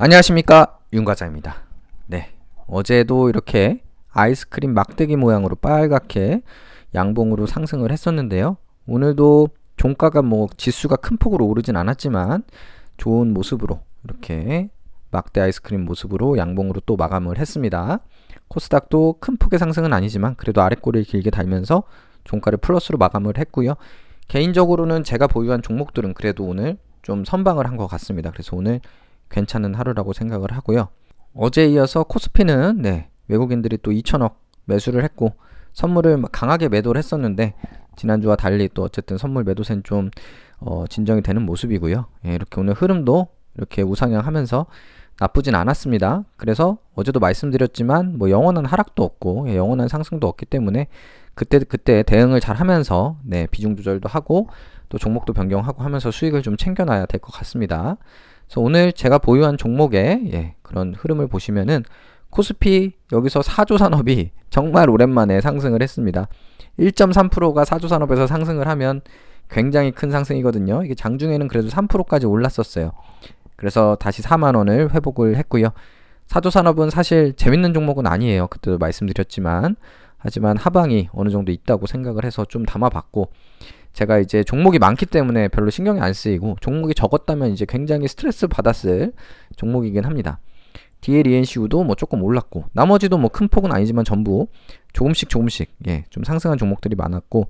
안녕하십니까, 윤과장입니다. 네, 어제도 이렇게 아이스크림 막대기 모양으로 빨갛게 양봉으로 상승을 했었는데요. 오늘도 종가가 지수가 큰 폭으로 오르진 않았지만 좋은 모습으로 이렇게 막대 아이스크림 모습으로 양봉으로 또 마감을 했습니다. 코스닥도 큰 폭의 상승은 아니지만 그래도 아랫꼬리를 길게 달면서 종가를 플러스로 마감을 했고요. 개인적으로는 제가 보유한 종목들은 그래도 오늘 좀 선방을 한 것 같습니다. 그래서 오늘 괜찮은 하루라고 생각을 하고요. 어제에 이어서 코스피는 외국인들이 또 2천억 매수를 했고 선물을 강하게 매도를 했었는데 지난주와 달리 또 어쨌든 선물 매도세는 좀 진정이 되는 모습이고요. 이렇게 오늘 흐름도 이렇게 우상향하면서 나쁘진 않았습니다. 그래서 어제도 말씀드렸지만 영원한 하락도 없고 영원한 상승도 없기 때문에 그때 대응을 잘 하면서 비중 조절도 하고 또 종목도 변경하고 하면서 수익을 좀 챙겨놔야 될 것 같습니다. 그래서 오늘 제가 보유한 종목의 그런 흐름을 보시면은 코스피 여기서 사조산업이 정말 오랜만에 상승을 했습니다. 1.3%가 사조산업에서 상승을 하면 굉장히 큰 상승이거든요. 이게 장중에는 그래도 3%까지 올랐었어요. 그래서 다시 4만원을 회복을 했고요. 사조산업은 사실 재밌는 종목은 아니에요. 그때도 말씀드렸지만 하지만 하방이 어느 정도 있다고 생각을 해서 좀 담아봤고 제가 이제 종목이 많기 때문에 별로 신경이 안 쓰이고 종목이 적었다면 이제 굉장히 스트레스 받았을 종목이긴 합니다. DLENCU도 조금 올랐고 나머지도 큰 폭은 아니지만 전부 조금씩 좀 상승한 종목들이 많았고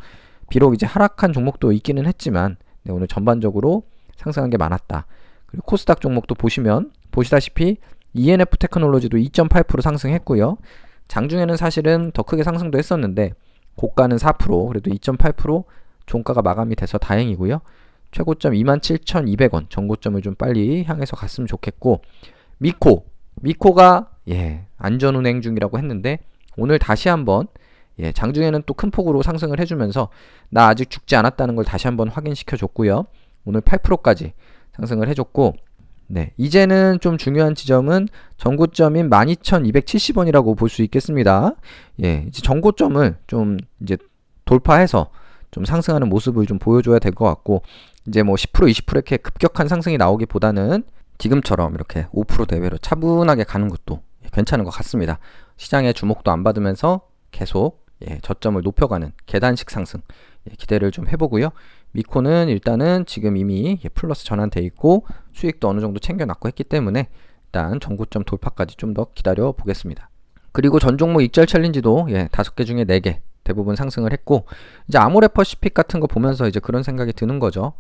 비록 이제 하락한 종목도 있기는 했지만 오늘 전반적으로 상승한 게 많았다. 그리고 코스닥 종목도 보시다시피 ENF 테크놀로지도 2.8% 상승했고요. 장중에는 사실은 더 크게 상승도 했었는데 고가는 4% 그래도 2.8% 종가가 마감이 돼서 다행이고요. 최고점 27,200원 전고점을 좀 빨리 향해서 갔으면 좋겠고 미코가 안전운행 중이라고 했는데 오늘 다시 한번 장중에는 또 큰 폭으로 상승을 해주면서 나 아직 죽지 않았다는 걸 다시 한번 확인시켜 줬고요. 오늘 8%까지 상승을 해줬고 이제는 좀 중요한 지점은 전고점인 12,270원이라고 볼 수 있겠습니다. 이제 전고점을 좀 이제 돌파해서 좀 상승하는 모습을 좀 보여줘야 될 것 같고 이제 10% 20% 이렇게 급격한 상승이 나오기보다는 지금처럼 이렇게 5% 대외로 차분하게 가는 것도 괜찮은 것 같습니다. 시장의 주목도 안 받으면서 계속 저점을 높여가는 계단식 상승 기대를 좀 해보고요. 미코는 일단은 지금 이미 플러스 전환돼 있고 수익도 어느 정도 챙겨놨고 했기 때문에 일단 전고점 돌파까지 좀 더 기다려 보겠습니다. 그리고 전 종목 익절 챌린지도 5개 중에 4개 대부분 상승을 했고 이제 아모레퍼시픽 같은 거 보면서 이제 그런 생각이 드는 거죠.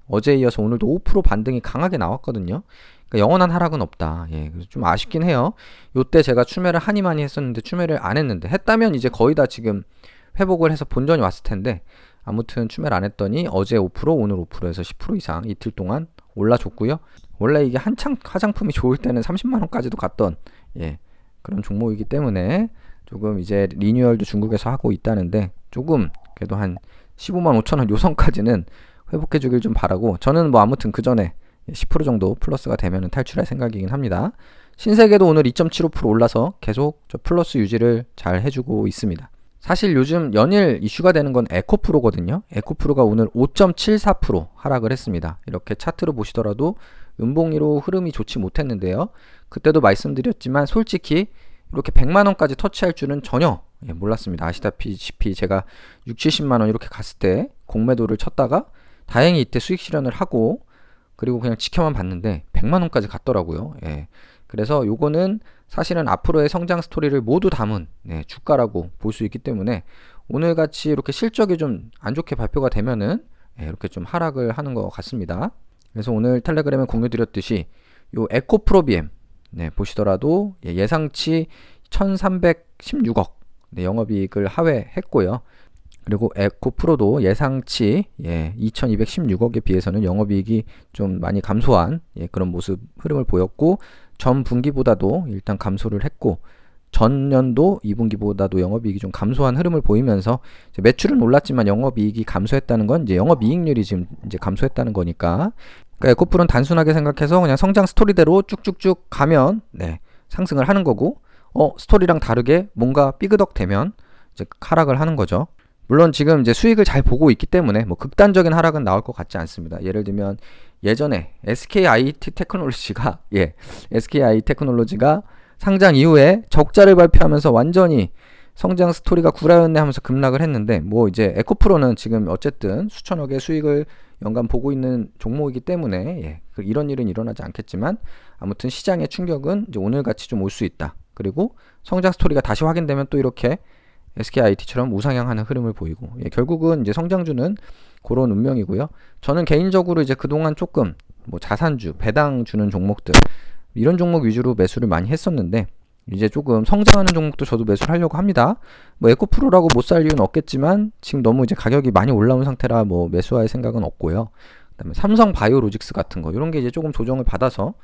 어제에 이어서 오늘도 5% 반등이 강하게 나왔거든요. 그러니까 영원한 하락은 없다. 그래서 좀 아쉽긴 해요. 요때 제가 추매를 하니 많이 했었는데 추매를 안 했는데 했다면 이제 거의 다 지금 회복을 해서 본전이 왔을 텐데 아무튼 추매를 안 했더니 어제 5% 오늘 5%에서 10% 이상 이틀 동안 올라줬고요. 원래 이게 한창 화장품이 좋을 때는 30만원까지도 갔던 그런 종목이기 때문에 조금 이제 리뉴얼도 중국에서 하고 있다는데 조금 그래도 한 15만 5천원 요선까지는 회복해 주길 좀 바라고 저는 아무튼 그 전에 10% 정도 플러스가 되면 탈출할 생각이긴 합니다. 신세계도 오늘 2.75% 올라서 계속 저 플러스 유지를 잘 해주고 있습니다. 사실 요즘 연일 이슈가 되는 건 에코프로거든요. 에코프로가 오늘 5.74% 하락을 했습니다. 이렇게 차트로 보시더라도 음봉이로 흐름이 좋지 못했는데요. 그때도 말씀드렸지만 솔직히 이렇게 100만원까지 터치할 줄은 전혀 몰랐습니다. 아시다시피 제가 6, 70만원 이렇게 갔을 때 공매도를 쳤다가 다행히 이때 수익 실현을 하고 그리고 그냥 지켜만 봤는데 100만원까지 갔더라고요. 그래서 요거는 사실은 앞으로의 성장 스토리를 모두 담은 주가라고 볼 수 있기 때문에 오늘같이 이렇게 실적이 좀 안 좋게 발표가 되면은 이렇게 좀 하락을 하는 것 같습니다. 그래서 오늘 텔레그램에 공유드렸듯이 요 에코프로비엠 보시더라도 예상치 1316억 영업이익을 하회했고요. 그리고 에코프로도 예상치 2216억에 비해서는 영업이익이 좀 많이 감소한 그런 모습 흐름을 보였고 전 분기보다도 일단 감소를 했고 전년도 2분기보다도 영업이익이 좀 감소한 흐름을 보이면서 매출은 올랐지만 영업이익이 감소했다는 건 이제 영업이익률이 지금 이제 감소했다는 거니까 그러니까 에코프로는 단순하게 생각해서 그냥 성장 스토리대로 쭉쭉쭉 가면 상승을 하는 거고 스토리랑 다르게 뭔가 삐그덕 되면 이제 하락을 하는 거죠. 물론 지금 이제 수익을 잘 보고 있기 때문에 뭐 극단적인 하락은 나올 것 같지 않습니다. 예를 들면 예전에 SKIT 테크놀로지가 SKI 테크놀로지가 상장 이후에 적자를 발표하면서 완전히 성장 스토리가 구라였네 하면서 급락을 했는데, 뭐 이제 에코프로는 지금 어쨌든 수천억의 수익을 연간 보고 있는 종목이기 때문에 이런 일은 일어나지 않겠지만, 아무튼 시장의 충격은 이제 오늘같이 좀 올 수 있다. 그리고 성장 스토리가 다시 확인되면 또 이렇게 SKIT처럼 우상향하는 흐름을 보이고, 결국은 이제 성장주는 그런 운명이고요. 저는 개인적으로 이제 그동안 조금 뭐 자산주, 배당 주는 종목들, 이런 종목 위주로 매수를 많이 했었는데, 이제 조금 성장하는 종목도 저도 매수를 하려고 합니다. 뭐 에코프로라고 못 살 이유는 없겠지만 지금 너무 이제 가격이 많이 올라온 상태라 뭐 매수할 생각은 없고요. 그다음에 삼성 바이오로직스 같은 거, 이런 게 이제 조금 조정을 받아서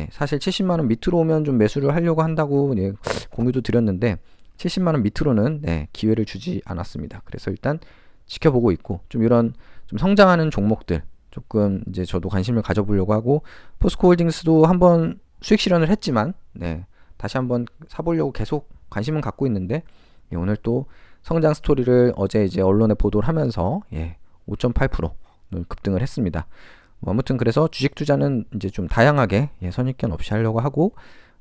사실 70만 원 밑으로 오면 좀 매수를 하려고 한다고 공유도 드렸는데, 70만 원 밑으로는 기회를 주지 않았습니다. 그래서 일단 지켜보고 있고, 좀 이런 좀 성장하는 종목들 조금 이제 저도 관심을 가져보려고 하고, 포스코홀딩스도 한번 수익 실현을 했지만 다시 한번 사보려고 계속 관심은 갖고 있는데, 오늘 또 성장 스토리를 어제 이제 언론에 보도를 하면서 5.8% 급등을 했습니다. 뭐 아무튼 그래서 주식 투자는 이제 좀 다양하게 선입견 없이 하려고 하고,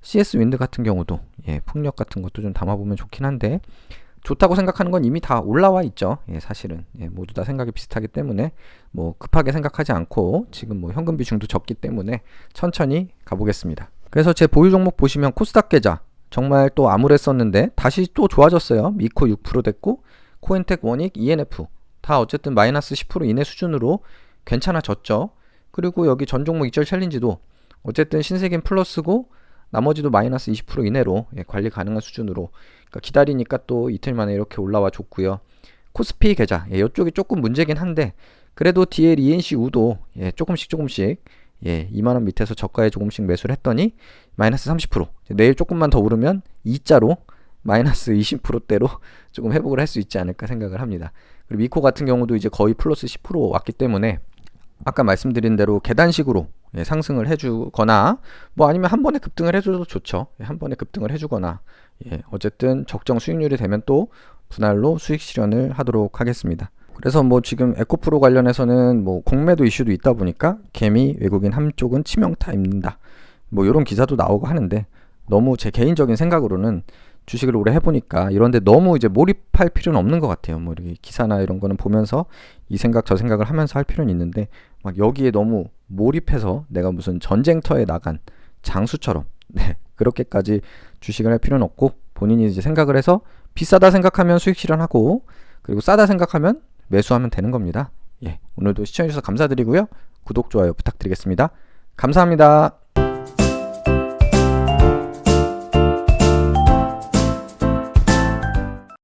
CS 윈드 같은 경우도 풍력 같은 것도 좀 담아보면 좋긴 한데, 좋다고 생각하는 건 이미 다 올라와 있죠. 사실은 모두 다 생각이 비슷하기 때문에 뭐 급하게 생각하지 않고, 지금 뭐 현금 비중도 적기 때문에 천천히 가보겠습니다. 그래서 제 보유 종목 보시면 코스닥 계좌 정말 또 암울했었는데 다시 또 좋아졌어요. 미코 6% 됐고, 코인텍, 원익, ENF 다 어쨌든 마이너스 10% 이내 수준으로 괜찮아졌죠. 그리고 여기 전 종목 익절 챌린지도 어쨌든 신세계는 플러스고 나머지도 마이너스 20% 이내로 관리 가능한 수준으로, 그러니까 기다리니까 또 이틀 만에 이렇게 올라와 줬고요. 코스피 계좌 이쪽이 조금 문제긴 한데, 그래도 DL, ENC, 우도 조금씩 2만원 밑에서 저가에 조금씩 매수를 했더니 마이너스 30%, 내일 조금만 더 오르면 2자로 마이너스 20%대로 조금 회복을 할 수 있지 않을까 생각을 합니다. 그리고 미코 같은 경우도 이제 거의 플러스 10% 왔기 때문에 아까 말씀드린 대로 계단식으로 상승을 해주거나, 뭐 아니면 한 번에 급등을 해줘도 좋죠. 한 번에 급등을 해주거나, 어쨌든 적정 수익률이 되면 또 분할로 수익 실현을 하도록 하겠습니다. 그래서 뭐 지금 에코프로 관련해서는 뭐 공매도 이슈도 있다 보니까 개미 외국인 한쪽은 치명타 입는다, 뭐 이런 기사도 나오고 하는데, 너무 제 개인적인 생각으로는 주식을 오래 해보니까 이런데 너무 이제 몰입할 필요는 없는 것 같아요. 뭐 이렇게 기사나 이런 거는 보면서 이 생각 저 생각을 하면서 할 필요는 있는데, 막 여기에 너무 몰입해서 내가 무슨 전쟁터에 나간 장수처럼 그렇게까지 주식을 할 필요는 없고, 본인이 이제 생각을 해서 비싸다 생각하면 수익 실현하고, 그리고 싸다 생각하면 매수하면 되는 겁니다. 오늘도 시청해주셔서 감사드리고요. 구독, 좋아요 부탁드리겠습니다. 감사합니다.